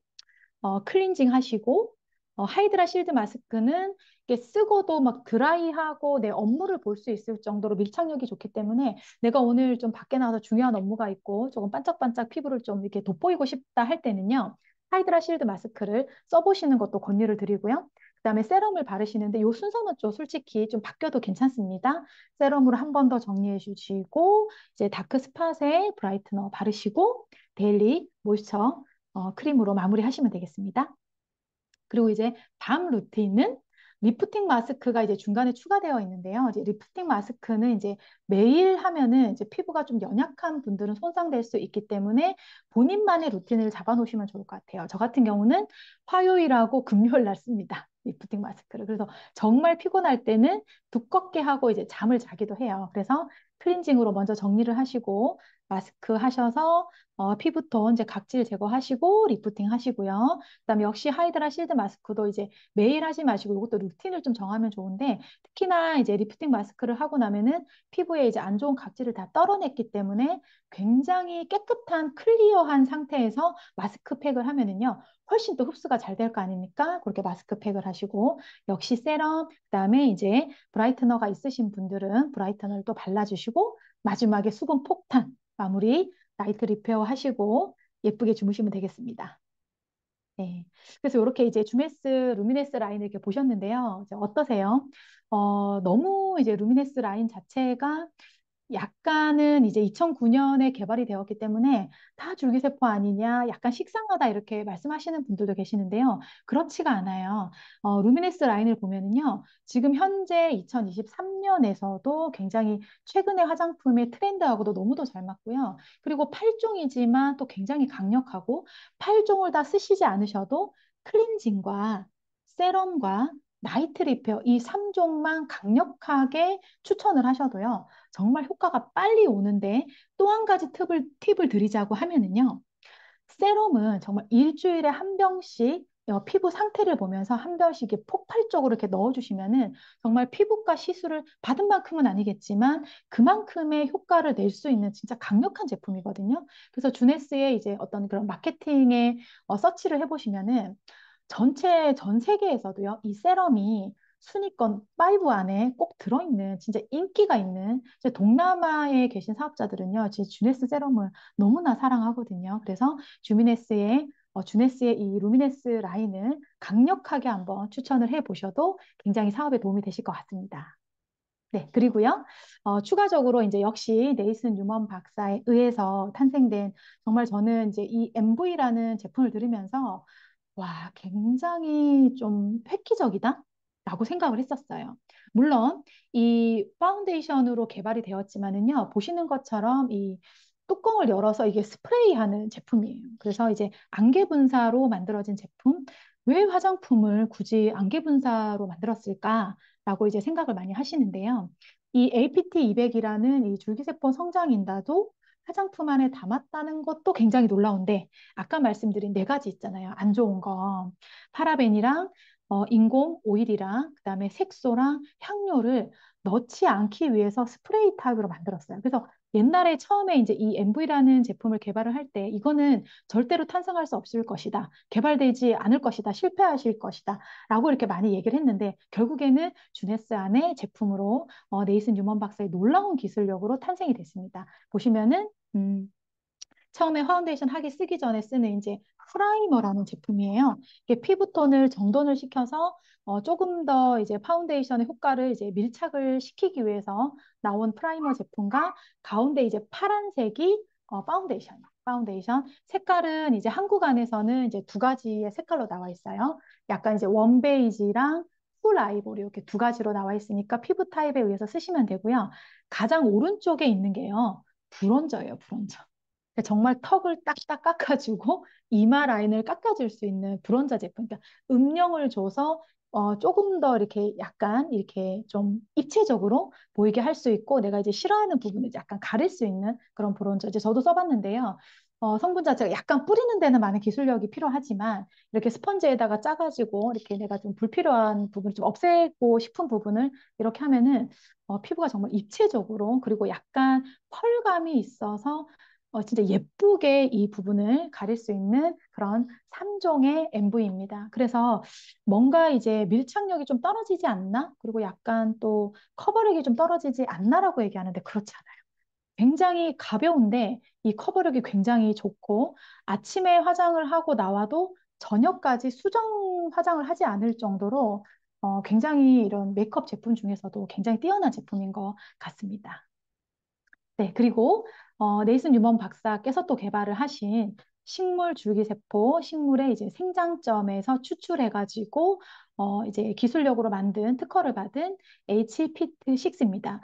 클렌징 하시고, 하이드라 실드 마스크는 이게 쓰고도 막 드라이하고 내 업무를 볼 수 있을 정도로 밀착력이 좋기 때문에 내가 오늘 좀 밖에 나가서 중요한 업무가 있고 조금 반짝반짝 피부를 좀 이렇게 돋보이고 싶다 할 때는요. 하이드라 실드 마스크를 써보시는 것도 권유를 드리고요. 그다음에 세럼을 바르시는데 이 순서는 좀 솔직히 좀 바뀌어도 괜찮습니다. 세럼으로 한 번 더 정리해 주시고 이제 다크 스팟에 브라이트너 바르시고 데일리 모이스처 크림으로 마무리하시면 되겠습니다. 그리고 이제 밤 루틴은 리프팅 마스크가 이제 중간에 추가되어 있는데요. 이제 리프팅 마스크는 이제 매일 하면은 이제 피부가 좀 연약한 분들은 손상될 수 있기 때문에 본인만의 루틴을 잡아 놓으시면 좋을 것 같아요. 저 같은 경우는 화요일하고 금요일 날 씁니다. 리프팅 마스크를. 그래서 정말 피곤할 때는 두껍게 하고 이제 잠을 자기도 해요. 그래서 클렌징으로 먼저 정리를 하시고 마스크 하셔서 피부톤 이제 각질 제거하시고 리프팅 하시고요. 그다음에 역시 하이드라 실드 마스크도 이제 매일 하지 마시고 이것도 루틴을 좀 정하면 좋은데 특히나 이제 리프팅 마스크를 하고 나면은 피부에 이제 안 좋은 각질을 다 떨어냈기 때문에 굉장히 깨끗한 클리어한 상태에서 마스크팩을 하면은요. 훨씬 또 흡수가 잘 될 거 아닙니까? 그렇게 마스크팩을 하시고 역시 세럼 그다음에 이제 브라이트너가 있으신 분들은 브라이트너를 또 발라주시고 마지막에 수분 폭탄 마무리 나이트 리페어 하시고 예쁘게 주무시면 되겠습니다. 네. 그래서 이렇게 이제 주메스, 루미네스 라인을 이렇게 보셨는데요. 이제 어떠세요? 너무 이제 루미네스 라인 자체가 약간은 이제 2009년에 개발이 되었기 때문에 다 줄기세포 아니냐, 약간 식상하다 이렇게 말씀하시는 분들도 계시는데요. 그렇지가 않아요. 루미네스 라인을 보면은요, 지금 현재 2023년에서도 굉장히 최근의 화장품의 트렌드하고도 너무도 잘 맞고요. 그리고 8종이지만 또 굉장히 강력하고 8종을 다 쓰시지 않으셔도 클렌징과 세럼과 나이트 리페어 이 3종만 강력하게 추천을 하셔도요. 정말 효과가 빨리 오는데 또 한 가지 팁을 드리자고 하면은요. 세럼은 정말 일주일에 한 병씩 피부 상태를 보면서 한 병씩 이렇게 폭발적으로 이렇게 넣어주시면은 정말 피부과 시술을 받은 만큼은 아니겠지만 그만큼의 효과를 낼 수 있는 진짜 강력한 제품이거든요. 그래서 주네스의 이제 어떤 그런 마케팅에 서치를 해보시면은 전체 전 세계에서도요, 이 세럼이 순위권 5 안에 꼭 들어있는 진짜 인기가 있는 이제 동남아에 계신 사업자들은요, 제 주네스 세럼을 너무나 사랑하거든요. 그래서 주미네스의 주네스의 이 루미네스 라인을 강력하게 한번 추천을 해 보셔도 굉장히 사업에 도움이 되실 것 같습니다. 네, 그리고요, 추가적으로 이제 역시 네이슨 뉴먼 박사에 의해서 탄생된 정말 저는 이제 이 MV라는 제품을 들으면서 와, 굉장히 좀 획기적이다? 라고 생각을 했었어요. 물론 이 파운데이션으로 개발이 되었지만은요, 보시는 것처럼 이 뚜껑을 열어서 이게 스프레이하는 제품이에요. 그래서 이제 안개 분사로 만들어진 제품, 왜 화장품을 굳이 안개 분사로 만들었을까라고 이제 생각을 많이 하시는데요. 이 APT200이라는 이 줄기세포 성장인자도 화장품 안에 담았다는 것도 굉장히 놀라운데, 아까 말씀드린 네 가지 있잖아요. 안 좋은 거. 파라벤이랑 인공 오일이랑 그다음에 색소랑 향료를 넣지 않기 위해서 스프레이 타입으로 만들었어요. 그래서 옛날에 처음에 이제 이 MV라는 제품을 개발을 할 때 이거는 절대로 탄생할 수 없을 것이다. 개발되지 않을 것이다. 실패하실 것이다. 라고 이렇게 많이 얘기를 했는데 결국에는 주네스 안의 제품으로 네이슨 뉴먼 박사의 놀라운 기술력으로 탄생이 됐습니다. 보시면은 처음에 파운데이션 하기 쓰기 전에 쓰는 이제 프라이머라는 제품이에요. 이게 피부톤을 정돈을 시켜서 조금 더 이제 파운데이션의 효과를 이제 밀착을 시키기 위해서 나온 프라이머 제품과 가운데 이제 파란색이 파운데이션. 색깔은 이제 한국 안에서는 이제 두 가지의 색깔로 나와 있어요. 약간 이제 웜 베이지랑 풀 아이보리 이렇게 두 가지로 나와 있으니까 피부 타입에 의해서 쓰시면 되고요. 가장 오른쪽에 있는 게요. 브론저예요, 브론저. 정말 턱을 딱딱 깎아주고 이마 라인을 깎아줄 수 있는 브론저 제품. 그러니까 음영을 줘서 조금 더 이렇게 약간 이렇게 좀 입체적으로 보이게 할 수 있고 내가 이제 싫어하는 부분을 약간 가릴 수 있는 그런 브론저. 이제 저도 써봤는데요. 성분 자체가 약간 뿌리는 데는 많은 기술력이 필요하지만 이렇게 스펀지에다가 짜가지고 이렇게 내가 좀 불필요한 부분을 좀 없애고 싶은 부분을 이렇게 하면은 피부가 정말 입체적으로 그리고 약간 펄감이 있어서 진짜 예쁘게 이 부분을 가릴 수 있는 그런 3종의 MV입니다. 그래서 뭔가 이제 밀착력이 좀 떨어지지 않나? 그리고 약간 또 커버력이 좀 떨어지지 않나라고 얘기하는데 그렇지 않아요. 굉장히 가벼운데 이 커버력이 굉장히 좋고 아침에 화장을 하고 나와도 저녁까지 수정 화장을 하지 않을 정도로 굉장히 이런 메이크업 제품 중에서도 굉장히 뛰어난 제품인 것 같습니다. 네, 그리고 네이슨 뉴먼 박사께서 또 개발을 하신 식물 줄기세포, 식물의 이제 생장점에서 추출해가지고 이제 기술력으로 만든 특허를 받은 HPT6입니다.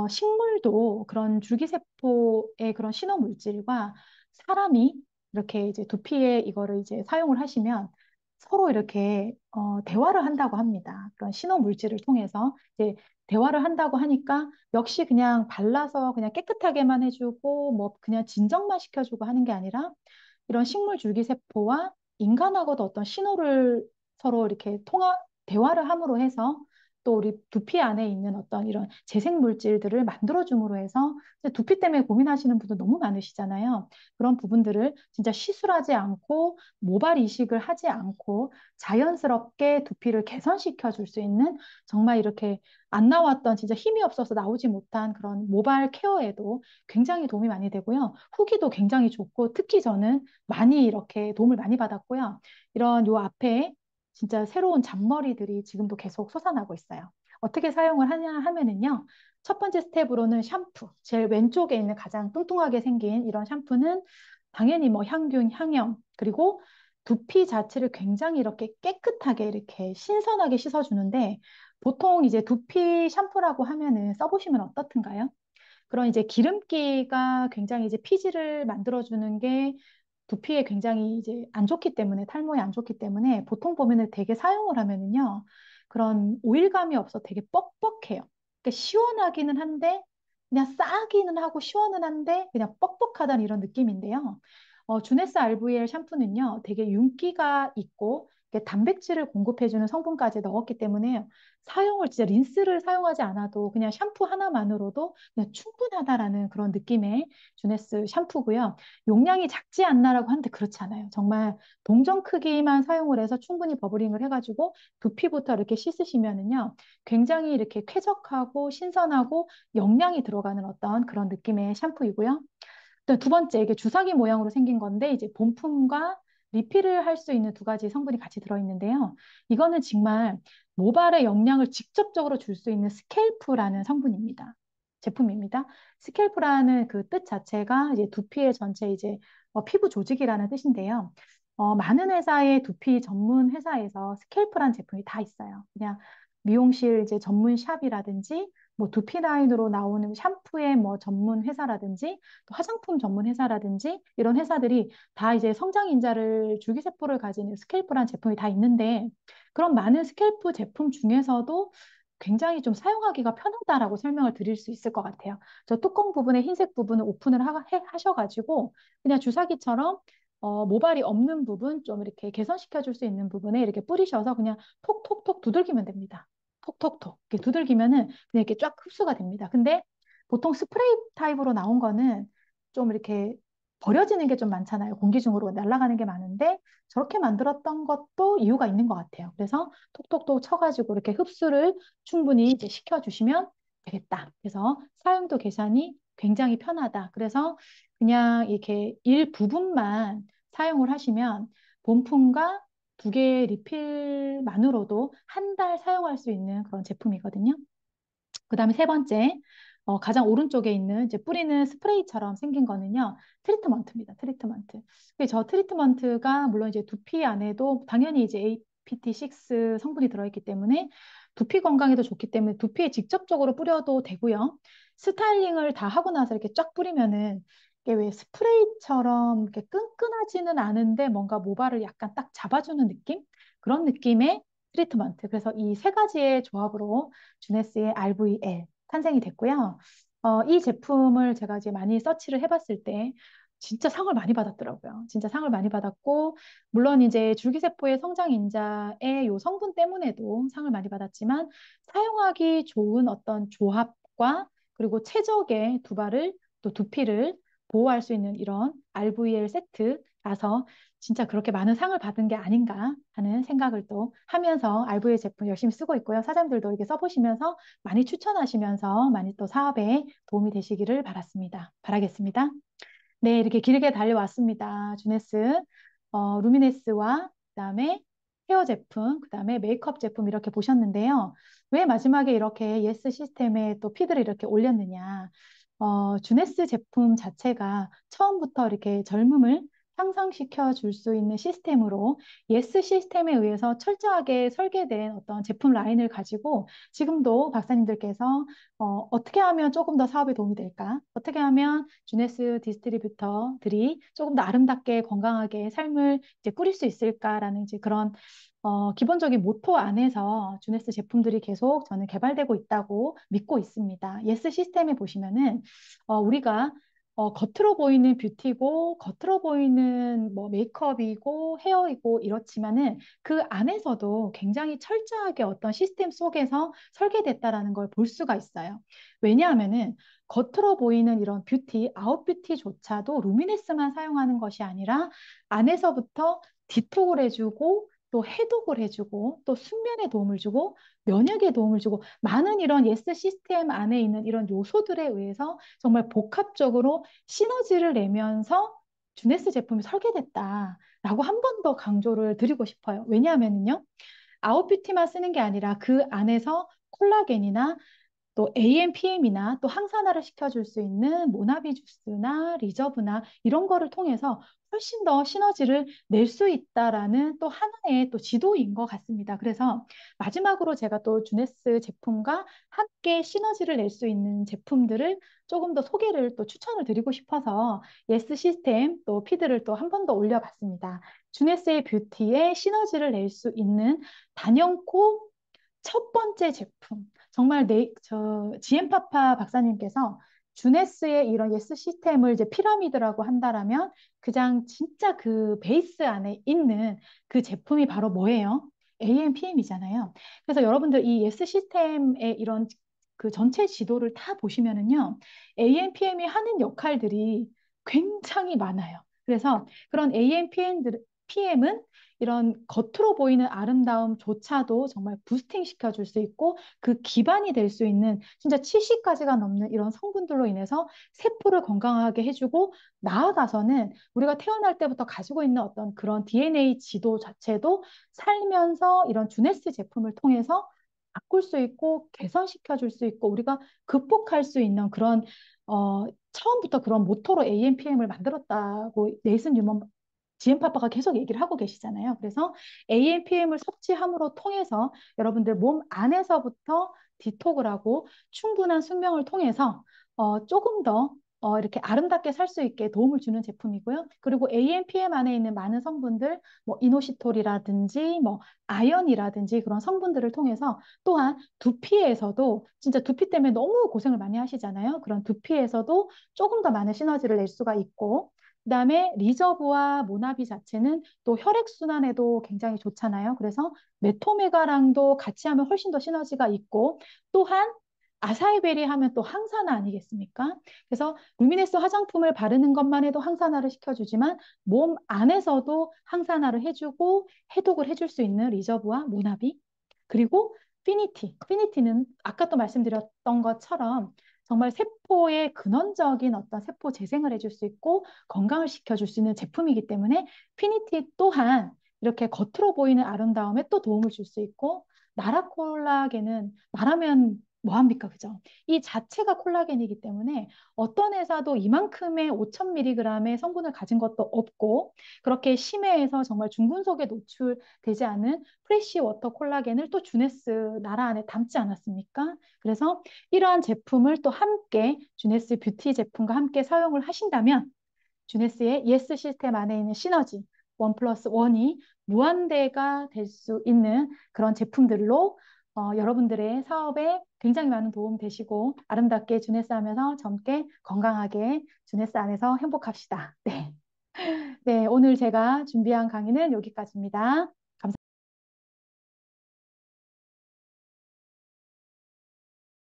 식물도 그런 줄기세포의 그런 신호 물질과 사람이 이렇게 이제 두피에 이거를 이제 사용을 하시면 서로 이렇게 대화를 한다고 합니다. 그런 신호 물질을 통해서 이제 대화를 한다고 하니까 역시 그냥 발라서 그냥 깨끗하게만 해주고 뭐 그냥 진정만 시켜주고 하는 게 아니라 이런 식물 줄기세포와 인간하고도 어떤 신호를 서로 이렇게 대화를 함으로 해서 또 우리 두피 안에 있는 어떤 이런 재생 물질들을 만들어줌으로 해서 이제 두피 때문에 고민하시는 분들 너무 많으시잖아요. 그런 부분들을 진짜 시술하지 않고 모발 이식을 하지 않고 자연스럽게 두피를 개선시켜 줄 수 있는 정말 이렇게 안 나왔던 진짜 힘이 없어서 나오지 못한 그런 모발 케어에도 굉장히 도움이 많이 되고요. 후기도 굉장히 좋고 특히 저는 많이 이렇게 도움을 많이 받았고요. 이런 요 앞에 진짜 새로운 잔머리들이 지금도 계속 솟아나고 있어요. 어떻게 사용을 하냐 하면은요. 첫 번째 스텝으로는 샴푸. 제일 왼쪽에 있는 가장 뚱뚱하게 생긴 이런 샴푸는 당연히 뭐 향균, 향염, 그리고 두피 자체를 굉장히 이렇게 깨끗하게 이렇게 신선하게 씻어주는데 보통 이제 두피 샴푸라고 하면은 써보시면 어떻든가요? 그런 이제 기름기가 굉장히 이제 피지를 만들어주는 게 두피에 굉장히 이제 안 좋기 때문에 탈모에 안 좋기 때문에 보통 보면은 되게 사용을 하면은요 그런 오일감이 없어 되게 뻑뻑해요. 그러니까 시원하기는 한데 그냥 싸기는 하고 시원은 한데 그냥 뻑뻑하다는 이런 느낌인데요. 주네스 RVL 샴푸는요 되게 윤기가 있고 이게 단백질을 공급해주는 성분까지 넣었기 때문에 사용을 진짜 린스를 사용하지 않아도 그냥 샴푸 하나만으로도 그냥 충분하다라는 그런 느낌의 주네스 샴푸고요. 용량이 작지 않나라고 하는데 그렇지 않아요. 정말 동전 크기만 사용을 해서 충분히 버블링을 해가지고 두피부터 이렇게 씻으시면은요. 굉장히 이렇게 쾌적하고 신선하고 영양이 들어가는 어떤 그런 느낌의 샴푸이고요. 또 두 번째, 이게 주사기 모양으로 생긴 건데, 이제 본품과 리필을 할 수 있는 두 가지 성분이 같이 들어있는데요. 이거는 정말 모발의 영양을 직접적으로 줄 수 있는 스켈프라는 성분입니다. 제품입니다. 스켈프라는 그 뜻 자체가 이제 두피의 전체 이제 피부 조직이라는 뜻인데요. 많은 회사의 두피 전문 회사에서 스켈프란 제품이 다 있어요. 그냥 미용실 이제 전문 샵이라든지 뭐 두피 라인으로 나오는 샴푸의 뭐 전문 회사라든지 또 화장품 전문 회사라든지 이런 회사들이 다 이제 성장인자를 줄기세포를 가진 스켈프란 제품이 다 있는데 그런 많은 스켈프 제품 중에서도 굉장히 좀 사용하기가 편하다라고 설명을 드릴 수 있을 것 같아요. 저 뚜껑 부분에 흰색 부분을 오픈을 하셔가지고 그냥 주사기처럼 모발이 없는 부분 좀 이렇게 개선시켜 줄 수 있는 부분에 이렇게 뿌리셔서 그냥 톡톡톡 두들기면 됩니다. 톡톡톡 이렇게 두들기면은 그냥 이렇게 쫙 흡수가 됩니다. 근데 보통 스프레이 타입으로 나온 거는 좀 이렇게 버려지는 게 좀 많잖아요. 공기 중으로 날아가는 게 많은데 저렇게 만들었던 것도 이유가 있는 것 같아요. 그래서 톡톡톡 쳐가지고 이렇게 흡수를 충분히 이제 시켜주시면 되겠다. 그래서 사용도 계산이 굉장히 편하다. 그래서 그냥 이렇게 일부분만 사용을 하시면 본품과 두 개의 리필만으로도 한 달 사용할 수 있는 그런 제품이거든요. 그 다음에 세 번째, 가장 오른쪽에 있는 이제 뿌리는 스프레이처럼 생긴 거는요, 트리트먼트입니다. 트리트먼트. 저 트리트먼트가 물론 이제 두피 안에도 당연히 이제 APT6 성분이 들어있기 때문에 두피 건강에도 좋기 때문에 두피에 직접적으로 뿌려도 되고요. 스타일링을 다 하고 나서 이렇게 쫙 뿌리면은 이게 왜 스프레이처럼 이렇게 끈끈하지는 않은데 뭔가 모발을 약간 딱 잡아주는 느낌? 그런 느낌의 트리트먼트. 그래서 이 세 가지의 조합으로 주네스의 RVL 탄생이 됐고요. 이 제품을 제가 이제 많이 서치를 해봤을 때 진짜 상을 많이 받았더라고요. 진짜 상을 많이 받았고, 물론 이제 줄기세포의 성장인자의 요 성분 때문에도 상을 많이 받았지만, 사용하기 좋은 어떤 조합과 그리고 최적의 두발을 또 두피를 보호할 수 있는 이런 RVL 세트라서 진짜 그렇게 많은 상을 받은 게 아닌가 하는 생각을 또 하면서 RVL 제품 열심히 쓰고 있고요. 사장님들도 이렇게 써보시면서 많이 추천하시면서 많이 또 사업에 도움이 되시기를 바라겠습니다. 네, 이렇게 길게 달려왔습니다. 주네스, 루미네스와 그다음에 헤어 제품, 그다음에 메이크업 제품 이렇게 보셨는데요. 왜 마지막에 이렇게 예스 시스템에 또 피드를 이렇게 올렸느냐? 주네스 제품 자체가 처음부터 이렇게 젊음을 향상시켜 줄 수 있는 시스템으로 예스 시스템에 의해서 철저하게 설계된 어떤 제품 라인을 가지고 지금도 박사님들께서 어떻게 하면 조금 더 사업에 도움이 될까? 어떻게 하면 주네스 디스트리뷰터들이 조금 더 아름답게 건강하게 삶을 이제 꾸릴 수 있을까라는 이제 그런 기본적인 모토 안에서 주네스 제품들이 계속 저는 개발되고 있다고 믿고 있습니다. 예스 시스템에 보시면은 우리가 겉으로 보이는 뷰티고 겉으로 보이는 뭐 메이크업이고 헤어이고 이렇지만은 그 안에서도 굉장히 철저하게 어떤 시스템 속에서 설계됐다라는 걸 볼 수가 있어요. 왜냐하면은 겉으로 보이는 이런 뷰티, 아웃뷰티조차도 루미네스만 사용하는 것이 아니라 안에서부터 디톡을 해주고 또 해독을 해주고 또 숙면에 도움을 주고 면역에 도움을 주고 많은 이런 예스 시스템 안에 있는 이런 요소들에 의해서 정말 복합적으로 시너지를 내면서 주네스 제품이 설계됐다라고 한 번 더 강조를 드리고 싶어요. 왜냐하면요, 아웃뷰티만 쓰는 게 아니라 그 안에서 콜라겐이나 또 AMPM이나 또 항산화를 시켜줄 수 있는 모나비 주스나 리저브나 이런 거를 통해서 훨씬 더 시너지를 낼 수 있다라는 또 하나의 또 지도인 것 같습니다. 그래서 마지막으로 제가 또 주네스 제품과 함께 시너지를 낼 수 있는 제품들을 조금 더 소개를 또 추천을 드리고 싶어서 예스 시스템 또 피드를 또 한 번 더 올려봤습니다. 주네스의 뷰티에 시너지를 낼 수 있는 단연코 첫 번째 제품. 정말 지엠파파 박사님께서 주네스의 이런 예스 시스템을 이제 피라미드라고 한다라면 그냥 진짜 그 베이스 안에 있는 그 제품이 바로 뭐예요? AMPM이잖아요. 그래서 여러분들 이 예스 시스템의 이런 그 전체 지도를 다 보시면은요, AMPM이 하는 역할들이 굉장히 많아요. 그래서 그런 AMPM들, PM은 이런 겉으로 보이는 아름다움조차도 정말 부스팅 시켜줄 수 있고 그 기반이 될 수 있는 진짜 70가지가 넘는 이런 성분들로 인해서 세포를 건강하게 해주고 나아가서는 우리가 태어날 때부터 가지고 있는 어떤 그런 DNA 지도 자체도 살면서 이런 주네스 제품을 통해서 바꿀 수 있고 개선시켜 줄 수 있고 우리가 극복할 수 있는 그런 처음부터 그런 모토로 AMPM을 만들었다고 네이슨 뉴먼 GM파파가 계속 얘기를 하고 계시잖아요. 그래서 AMPM을 섭취함으로 통해서 여러분들 몸 안에서부터 디톡을 하고 충분한 숙명을 통해서 조금 더 이렇게 아름답게 살 수 있게 도움을 주는 제품이고요. 그리고 AMPM 안에 있는 많은 성분들, 뭐 이노시톨이라든지 뭐 아연이라든지 그런 성분들을 통해서 또한 두피에서도 진짜 두피 때문에 너무 고생을 많이 하시잖아요. 그런 두피에서도 조금 더 많은 시너지를 낼 수가 있고 그다음에 리저브와 모나비 자체는 또 혈액순환에도 굉장히 좋잖아요. 그래서 메토메가랑도 같이 하면 훨씬 더 시너지가 있고 또한 아사이베리 하면 또 항산화 아니겠습니까? 그래서 루미네스 화장품을 바르는 것만 해도 항산화를 시켜주지만 몸 안에서도 항산화를 해주고 해독을 해줄 수 있는 리저브와 모나비 그리고 피니티. 피니티는 아까 또 말씀드렸던 것처럼 정말 세포의 근원적인 어떤 세포 재생을 해줄 수 있고 건강을 시켜줄 수 있는 제품이기 때문에 피니티 또한 이렇게 겉으로 보이는 아름다움에 또 도움을 줄 수 있고 나라 콜라겐은 말하면 뭐합니까? 그죠? 이 자체가 콜라겐이기 때문에 어떤 회사도 이만큼의 5,000mg의 성분을 가진 것도 없고 그렇게 심해에서 정말 중금속에 노출되지 않은 프레시 워터 콜라겐을 또 주네스 나라 안에 담지 않았습니까? 그래서 이러한 제품을 또 함께 주네스 뷰티 제품과 함께 사용을 하신다면 주네스의 예스 시스템 안에 있는 시너지 원 플러스 원이 무한대가 될 수 있는 그런 제품들로 여러분들의 사업에 굉장히 많은 도움 되시고 아름답게 주네스 하면서 젊게 건강하게 주네스 안에서 행복합시다. 네. 네, 오늘 제가 준비한 강의는 여기까지입니다.